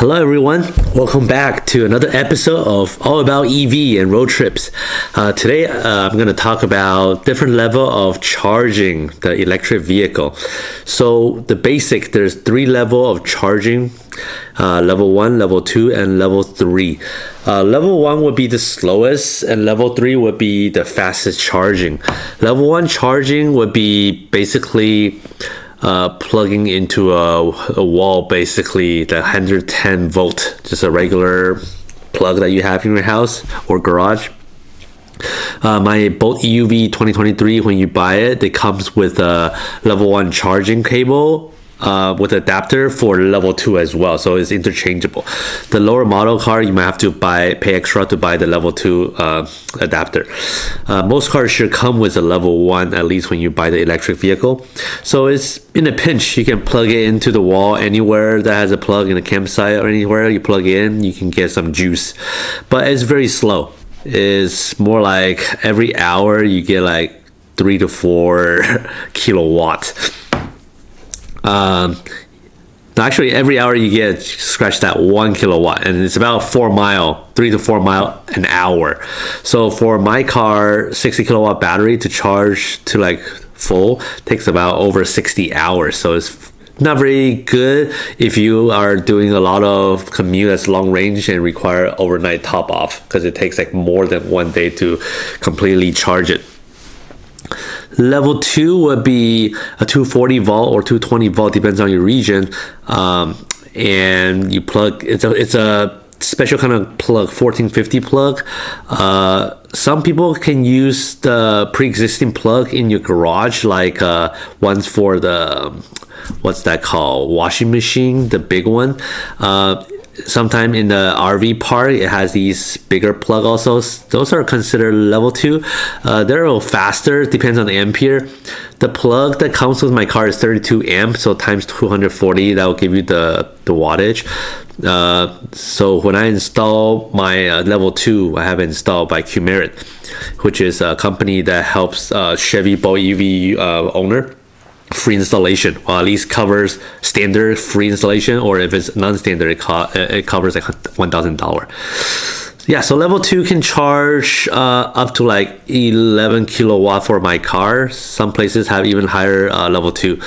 Hello everyone, welcome back to another episode of All About EV and Road Trips. Today I'm going to talk about different level of charging the electric vehicle. So there's 3 level of charging, level 1, level 2, and level 3. Level 1 would be the slowest and level 3 would be the fastest charging. Level 1 charging would be basically plugging into a wall, basically the 110 volt, just a regular plug that you have in your house or garage. My Bolt EUV 2023, when you buy it, it comes with a level 1 charging cable with adapter for level 2 as well, so it's interchangeable. The lower model car, you might have to pay extra to buy the level 2 adapter. Most cars should come with a level 1 at least when you buy the electric vehicle. So it's in a pinch, you can plug it into the wall anywhere that has a plug, in a campsite or anywhere you plug in, you can get some juice. But it's very slow. It's more like every hour you get like 3 to 4 kilowatts. Actually every hour you get scratch that 1 kilowatt, and it's about 3 to 4 mile an hour. So for my car, 60 kilowatt battery to charge to like full takes about over 60 hours. So it's not very good if you are doing a lot of commute that's long range and require overnight top off, because it takes like more than 1 day to completely charge it. Level 2 would be a 240 volt or 220 volt, depends on your region, and you plug it's a special kind of plug, 1450 plug. Some people can use the pre-existing plug in your garage, like ones for the what's that called, washing machine, the big one. Sometime in the RV park, it has these bigger plug also. Those are considered level 2. They're a little faster, depends on the ampere. The plug that comes with my car is 32 amp, so times 240, that will give you the wattage. So when I install my level 2, I have it installed by Qmerit, which is a company that helps Chevy Bolt EV owner. Free installation, or at least covers standard free installation, or if it's non-standard, it covers like $1,000. Yeah, so level 2 can charge up to like 11 kilowatt for my car. Some places have even higher level 2.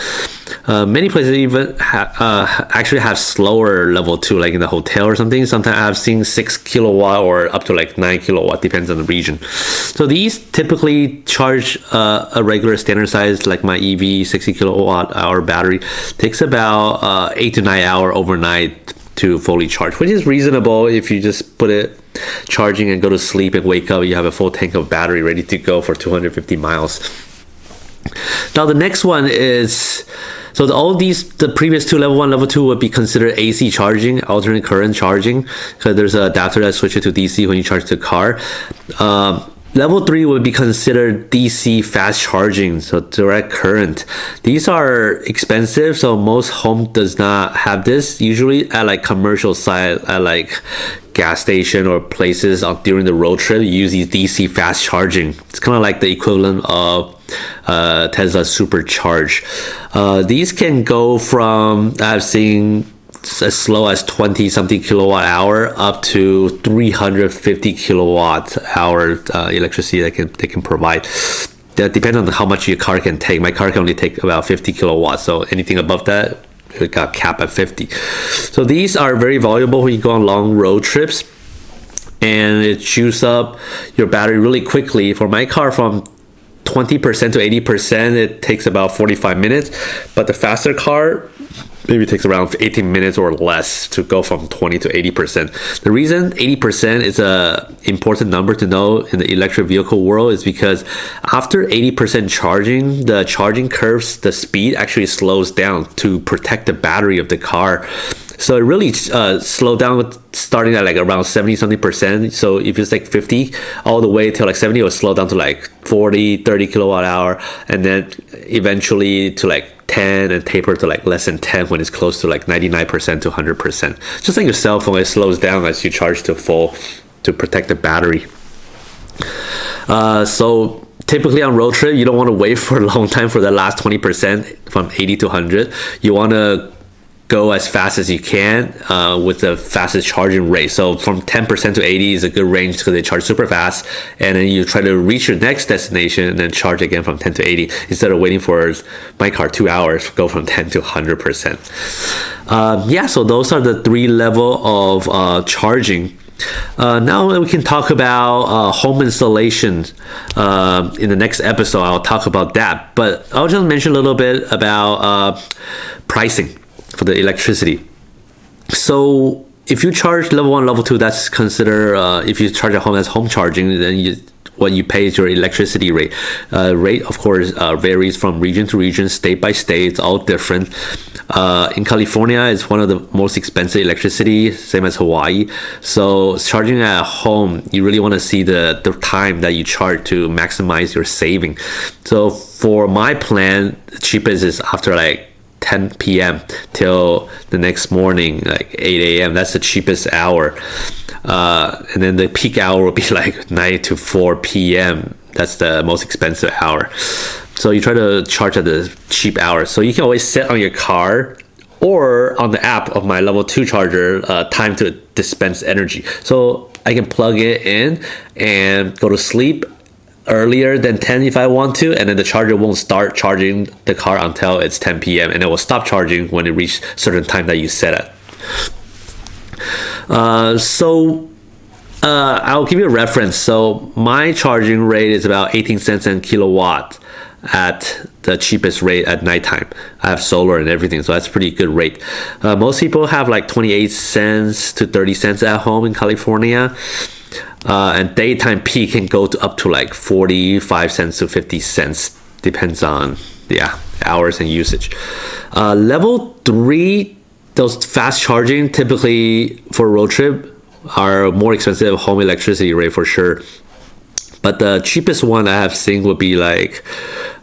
Many places even actually have slower level 2, like in the hotel or something. Sometimes I've seen 6 kilowatt or up to like 9 kilowatt, depends on the region. So these typically charge a regular standard size, like my EV 60 kilowatt hour battery takes about 8 to 9 hours overnight to fully charge, which is reasonable. If you just put it charging and go to sleep and wake up, you have a full tank of battery ready to go for 250 miles. Now the next one is, so the previous 2, level 1, level 2 would be considered AC charging, alternate current charging, because there's an adapter that switches to DC when you charge the car. Level 3 would be considered DC fast charging, so direct current. These are expensive, so most home does not have this. Usually at like commercial site, at like gas station or places during the road trip, you use these DC fast charging. It's kind of like the equivalent of Tesla Supercharge. These can go from, I've seen as slow as 20 something kilowatt hour up to 350 kilowatt hour electricity they can provide. That depends on how much your car can take. My car can only take about 50 kilowatts, so anything above that, it got capped at 50. So these are very valuable when you go on long road trips, and it chews up your battery really quickly. For my car, from 20% to 80%, it takes about 45 minutes, but the faster car maybe takes around 18 minutes or less to go from 20 to 80%. The reason 80% is a important number to know in the electric vehicle world is because after 80% charging, the charging curves, the speed actually slows down to protect the battery of the car. So it really slowed down starting at like around 70 something percent. So if it's like 50 all the way to like 70, it will slow down to like 40, 30 kilowatt hour, and then eventually to like 10 and taper to like less than 10 when it's close to like 99% to 100%. Just like your cell phone, it slows down as you charge to full to protect the battery. So typically on road trip, you don't want to wait for a long time for the last 20% from 80 to 100. You want to go as fast as you can with the fastest charging rate. So from 10% to 80 is a good range because they charge super fast. And then you try to reach your next destination and then charge again from 10 to 80 instead of waiting for my car 2 hours, go from 10 to 100%. Yeah, so those are the 3 level of charging. Now we can talk about home installation. In the next episode, I'll talk about that. But I'll just mention a little bit about pricing for the electricity. So if you charge level 1, level 2, that's considered, if you charge at home as home charging, then what you pay is your electricity rate. Rate, of course, varies from region to region, state by state. It's all different. In California, it's one of the most expensive electricity, same as Hawaii. So charging at home, you really want to see the time that you charge to maximize your saving. So for my plan, the cheapest is after like 10 p.m. till the next morning, like 8 a.m. That's the cheapest hour. And then the peak hour will be like 9 to 4 p.m. That's the most expensive hour. So you try to charge at the cheap hours. So you can always set on your car or on the app of my level 2 charger time to dispense energy. So I can plug it in and go to sleep earlier than 10 if I want to, and then the charger won't start charging the car until it's 10 p.m. and it will stop charging when it reaches certain time that you set it. I'll give you a reference. So my charging rate is about 18 cents a kilowatt at the cheapest rate at nighttime. I have solar and everything, so that's a pretty good rate. Most people have like 28 cents to 30 cents at home in California. And daytime peak can go up to like 45 cents to 50 cents. Depends on, hours and usage. Level 3, those fast charging typically for road trip are more expensive home electricity rate for sure. But the cheapest one I have seen would be like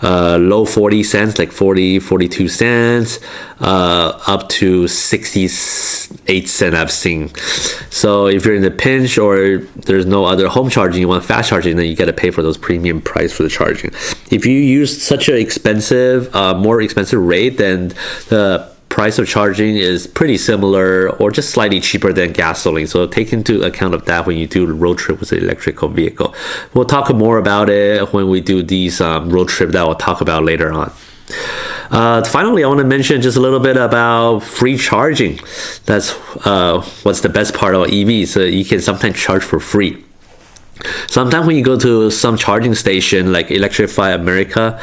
low 40 cents, like 42 cents, up to 68 cents I've seen. So if you're in the pinch or there's no other home charging, you want fast charging, then you got to pay for those premium price for the charging. If you use such an expensive, more expensive rate, then the price of charging is pretty similar or just slightly cheaper than gasoline. So take into account of that when you do the road trip with an electrical vehicle. We'll talk more about it when we do these road trip that we'll talk about later on. Finally, I want to mention just a little bit about free charging. That's what's the best part of EVs. So you can sometimes charge for free. Sometimes when you go to some charging station like Electrify America,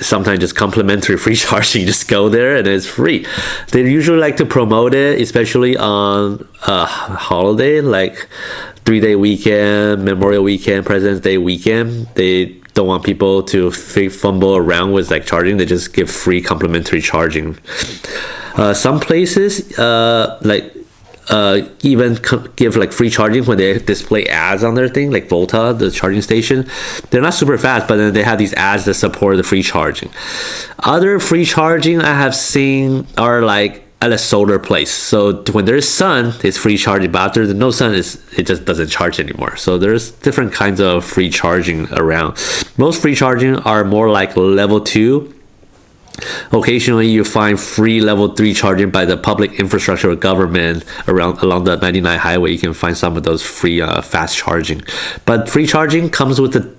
sometimes just complimentary free charging. You just go there and it's free. They usually like to promote it, especially on a holiday like 3-day weekend, Memorial Weekend, President's Day weekend. They don't want people to fumble around with like charging. They just give free complimentary charging. Some places even give like free charging when they display ads on their thing, like Volta, the charging station. They're not super fast, but then they have these ads that support the free charging. Other free charging I have seen are like at a solar place. So when there's sun, it's free charging, but after there's no sun, it just doesn't charge anymore. So there's different kinds of free charging around. Most free charging are more like level 2. Occasionally you find free level 3 charging by the public infrastructure or government along the 99 highway. You can find some of those free fast charging, but free charging comes with the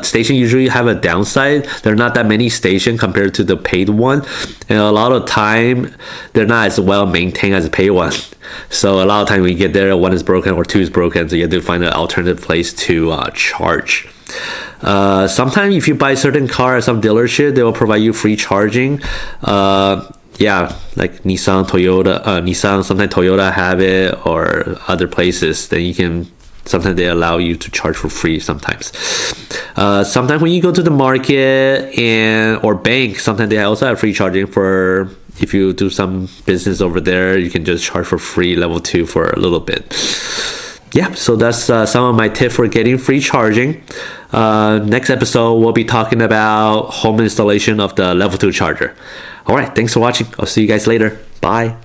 station usually have a downside. There are not that many stations compared to the paid one, and a lot of time they're not as well maintained as a paid one. So a lot of time when you get there, one is broken or two is broken, so you have to find an alternative place to charge. Sometimes if you buy a certain car at some dealership, they will provide you free charging. Like Nissan, Toyota, sometimes Toyota have it, or other places. Then you can, sometimes they allow you to charge for free sometimes. Sometimes when you go to the market or bank, sometimes they also have free charging for, if you do some business over there, you can just charge for free level 2 for a little bit. So that's some of my tips for getting free charging. Next episode, we'll be talking about home installation of the level 2 charger. All right, thanks for watching. I'll see you guys later. Bye.